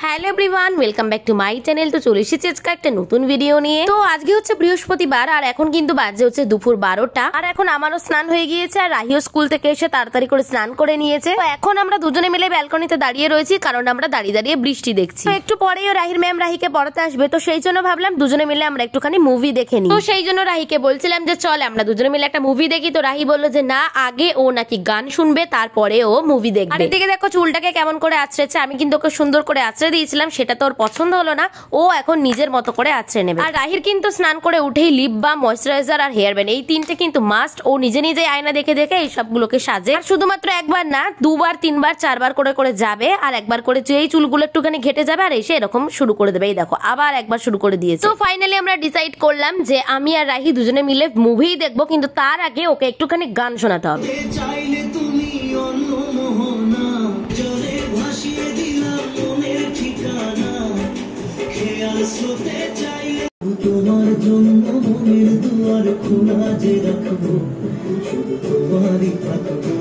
Hello everyone, welcome back to my channel. তো চলে এসেছি আজকে একটা নতুন ভিডিও নিয়ে। তো আজকে হচ্ছে বৃহস্পতিবার আর এখন কিন্তু বাজে হচ্ছে দুপুর 12টা। আর এখন আমারও স্নান হয়ে গিয়েছে আর রাহিও স্কুল থেকে এসে তাড়াতাড়ি করে স্নান করে নিয়েছে। তো এখন আমরা দুজনে মিলে ব্যালকনিতে দাঁড়িয়ে রয়েছি, কারণ আমরা দাঁড়িয়ে দাঁড়িয়ে বৃষ্টি দেখছি। তো একটু পরেই রাহির ম্যাম রাহিকে পড়াতে আসবে, তো সেই জন্য ভাবলাম দুজনে মিলে আমরা একটুখানি মুভি দেখে নিই। তো সেই জন্য রাহিকে বলছিলাম যে চল আমরা দুজনে মিলে একটা মুভি দেখি। তো রাহি বললো যে না, আগে ও নাকি গান শুনবে তারপরে ও মুভি দেখবে। আর এদিকে দেখো চুলটাকে কেমন করে আঁচড়েছে। আমি কিন্তু ওকে সুন্দর করে আঁচড়ে দিয়েছিলাম, সেটা তো ওর পছন্দ হলো না। ও এখন নিজের মতো করে আঁচড়ে নেবে। আর রাহির কিন্তু স্নান করে উঠেই লিপ বাম, ময়শ্চারাইজার আর হেয়ার ব্যান্ড এই তিনটে কিন্তু মাস্ট। ও নিজে নিজে আয়না দেখে দেখে এই সবগুলোকে সাজে। আর শুধুমাত্র একবার না, দুবার তিনবার চারবার করে করে যাবে আর একবার করে এই চুলগুলো একটুখানি ঘেটে যাবে আর এসে এরকম শুরু করে দেবে। এই দেখো আবার একবার শুরু করে দিয়েছে। তো ফাইনালি আমরা ডিসাইড করলাম যে আমি আর রাহি দুজনে মিলে মুভি দেখবো, কিন্তু তার আগে ওকে একটুখানি গান শোনাতে হবে। তোমার জন্য মনের দুয়ার খোলা যে রাখবো, শুধু তোমারই থাকবো,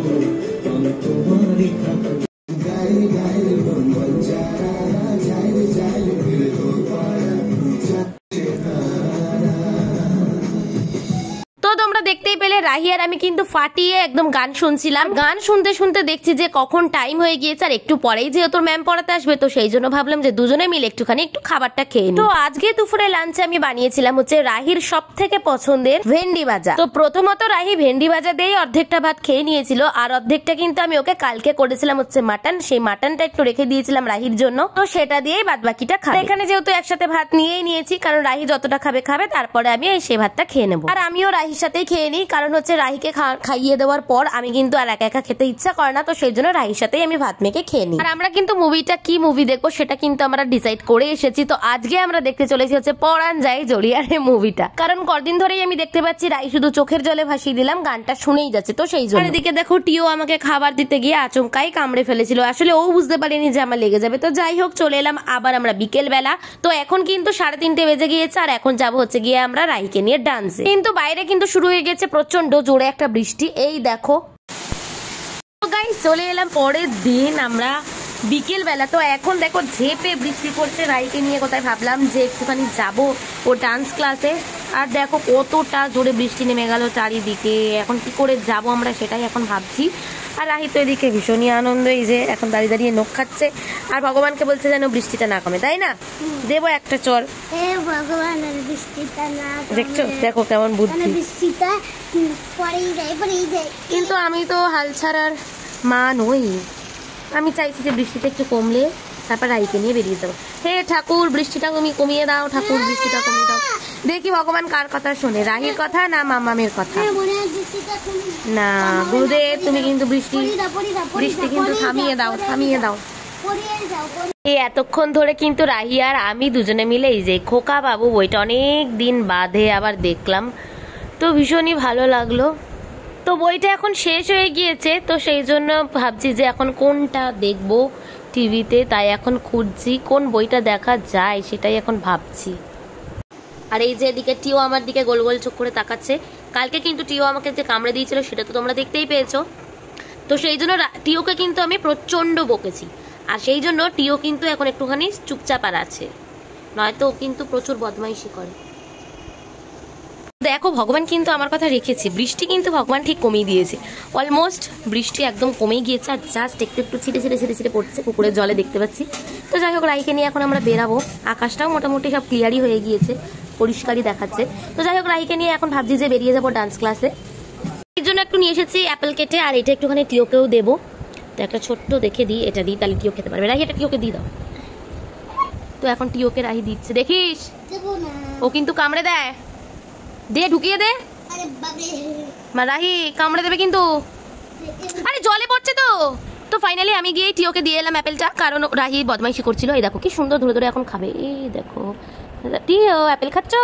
আমি তোমারই থাকবো। তো তোমরা দেখতেই পেলে রাহি আর আমি কিন্তু ফাটিয়ে একদম গান শুনছিলাম। গান শুনতে শুনতে দেখছি যে কখন টাইম হয়ে গিয়েছে আর একটু পরেই যেহেতু ম্যাম পড়াতে আসবে, তো সেই জন্য ভাবলাম যে দুজনে মিলে একটুখানি একটু খাবারটা খেয়ে নিই। তো আজকে দুপুরে লাঞ্চে আমি বানিয়েছিলাম হচ্ছে রাহির সব থেকে পছন্দের ভেন্ডি ভাজা। তো প্রথমত রাহি ভেন্ডি ভাজা দিয়েই অর্ধেকটা ভাত খেয়ে নিয়েছিল, আর অর্ধেকটা কিন্তু আমি ওকে কালকে করেছিলাম হচ্ছে মাটন। সেই মাটনটা একটু রেখে দিয়েছিলাম রাহির জন্য, তো সেটা দিয়েই বাদ বাকিটা খাবে। এখানে যেহেতু একসাথে ভাত নিয়েই নিয়েছি, কারণ রাহি যতটা খাবে খাবে, তারপরে আমি সেই ভাতটা খেয়ে নেবো। আর আমিও রাহির সাথেই খেয়ে নিই, কারণ হচ্ছে রাহিকে খাইয়ে দেওয়ার পর আমি কিন্তু আর একা একা খেতে ইচ্ছা করে না, তো সেই জন্য রাহির সাথেই আমি ভাত মেখে খেয়ে নিই। আর আমরা কিন্তু মুভিটা কি মুভি দেখবো সেটা কিন্তু আমরা ডিসাইড করে এসেছি। তো আজকে আমরা দেখতে চলেছি হচ্ছে পরাণ যায় জড়িয়ারে মুভিটা, কারণ কদিন ধরেই আমি দেখতে পাচ্ছি রাহি শুধু চোখের জলে ভাসিয়ে দিলাম গানটা শুনেই যাচ্ছে, তো সেই জন্য। এদিকে দেখো টিও আমাকে খাবার দিতে গিয়ে আচমকাই কামড়ে ফেলেছিল। আসলে ও বুঝতে পারেনি যে আমার লেগে যাবে। তো যাই হোক, চলে এলাম আবার আমরা বিকেল বেলা। তো এখন কিন্তু 3:30 বেজে গিয়েছে আর এখন যাবো হচ্ছে গিয়ে আমরা রাহিকে নিয়ে ডান্সে। কিন্তু বাইরে কিন্তু শুরু হয়ে গেছে প্রচন্ড জোরে একটা বৃষ্টি। এই দেখো গাইস, চলে এলাম পরের দিন আমরা বিকেল বেলা। তো এখন দেখো ঝেপে বৃষ্টি পড়ছে। রাইকে নিয়ে কোথায় ভাবলাম যে একটুখানি যাবো ও ডান্স ক্লাসে, আর দেখো কতটা জোরে বৃষ্টি নেমে গেল চারিদিকে। এখন কি করে যাব আমরা সেটাই এখন ভাবছি। আর রাহি তো এদিকে ভীষণই আনন্দ, এই যে এখন দাঁড়িয়ে দাঁড়িয়ে নখ খাচ্ছে আর ভগবানকে বলছে যেন বৃষ্টিটা না কমে, তাই না? দেবো একটা চল। দেখছো, দেখো কেমন বুদ্ধি। কিন্তু আমি তো হাল ছাড়ার মা নই। আমি চাইছি যে বৃষ্টিটা একটু কমলে তারপর রাইকে নিয়ে বেরিয়ে যাবো। হে ঠাকুর, বৃষ্টিটা তুমি কমিয়ে দাও, ঠাকুর বৃষ্টিটা কমিয়ে দাও। দেখি ভগবান কার কথা শোনে, রাহির কথা না মামামের কথা? না গুরুদেব, তুমি কিন্তু বৃষ্টি কিন্তু থামিয়ে দাও, থামিয়ে দাও। এই এতক্ষণ ধরে কিন্তু রাহি আর আমি দুজনে মিলে এই যে খোকা বাবু বইটা অনেক দিন বাদে আবার দেখলাম, তো ভীষণই ভালো লাগলো। তো বইটা এখন শেষ হয়ে গিয়েছে, তো সেই জন্য ভাবছি যে এখন কোনটা দেখবো টিভিতে, তাই এখন খুঁজছি কোন বইটা দেখা যায় সেটাই এখন ভাবছি। আর এই যে এদিকে টিও আমার দিকে গোল গোল চোখ করে তাকাচ্ছে। কালকে কিন্তু টিও আমাকে যে কামড়ে দিয়েছিল সেটা তো তোমরা দেখতেই পেয়েছো। তো সেই জন্য টিওকে কিন্তু আমি প্রচন্ড বকেছি, আর সেই জন্য টিও কিন্তু এখন একটুখানি চুপচাপ আর আছে, নয়তো ও কিন্তু প্রচুর বদমাইশি করে। দেখো ভগবান কিন্তু আমার কথা রেখেছে, বৃষ্টি কিন্তু ভগবান ঠিক কমিয়ে দিয়েছে। অলমোস্ট বৃষ্টি একদম কমেই গিয়েছে, আর জাস্ট একটু একটু ছিটে ছিটে ছিটে ছিটে পড়ছে পুকুরের জলে দেখতে পাচ্ছি। তো যাই হোক, রাহিকে নিয়ে এখন আমরা বেরাবো। আকাশটাও মোটামুটি সব ক্লিয়ারই হয়ে গিয়েছে, পরিষ্কারই দেখাচ্ছে। তো যাই হোক, রাহিকে নিয়ে এখন ভাবছি যে বেরিয়ে যাবো ডান্স ক্লাসে। এর জন্য একটু নিয়ে এসেছি অ্যাপেল কেটে, আর এটা একটুখানি টিওকেও দেবো। তো একটা ছোট্ট দেখে দিই, এটা দিই তাহলে টিও খেতে পারবে। রাহি এটা টিওকে দিয়ে দাও। তো এখন টিওকে রাহি দিচ্ছে, দেখিস ও কিন্তু কামড়ে দেয়। দে, ঢুকিয়ে দে। রাহি কামড়ে দেবে কিন্তু, আরে জলে পড়ছে তো। তো ফাইনালি আমি গিয়ে টিওকে দিয়ে এলাম অ্যাপেলটা, কারণ রাহি বদমাইশি করছিল। এই দেখো কি সুন্দর ধরে ধরে এখন খাবে। এই দেখো টিও অ্যাপেল খাচ্ছ,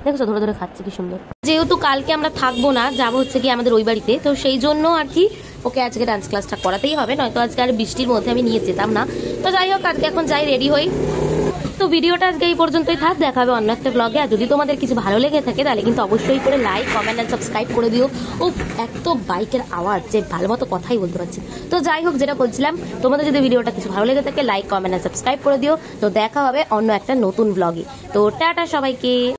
দেখছো ধরে ধরে খাচ্ছে কি সুন্দর। যেহেতু কালকে আমরা থাকবো না, যাবো হচ্ছে কি আমাদের ওই বাড়িতে, তো সেই জন্য আর কি ওকে আজকে ডান্স ক্লাসটা করাতেই হবে, নয়তো আজকে আর বৃষ্টির মধ্যে আমি নিয়ে যেতাম না। তো যাই হোক, আজকে এখন যাই রেডি হই। তো ভিডিওটা আজকে এই পর্যন্তই থাক, দেখা হবে অন্য একটা ব্লগে। আর যদি তোমাদের কিছু ভালো লেগে থাকে তাহলে কিন্তু অবশ্যই করে লাইক, কমেন্ট আর সাবস্ক্রাইব করে দিও। ও এত বাইকের আওয়াজ যে ভালো মতো কথাই বলতে পারছি। তো যাই হোক, যেটা বলছিলাম, তোমাদের যদি ভিডিওটা কিছু ভালো লেগে থাকে লাইক, কমেন্ট আর সাবস্ক্রাইব করে দিও। তো দেখা হবে অন্য একটা নতুন ব্লগে। তো টাটা সবাইকে।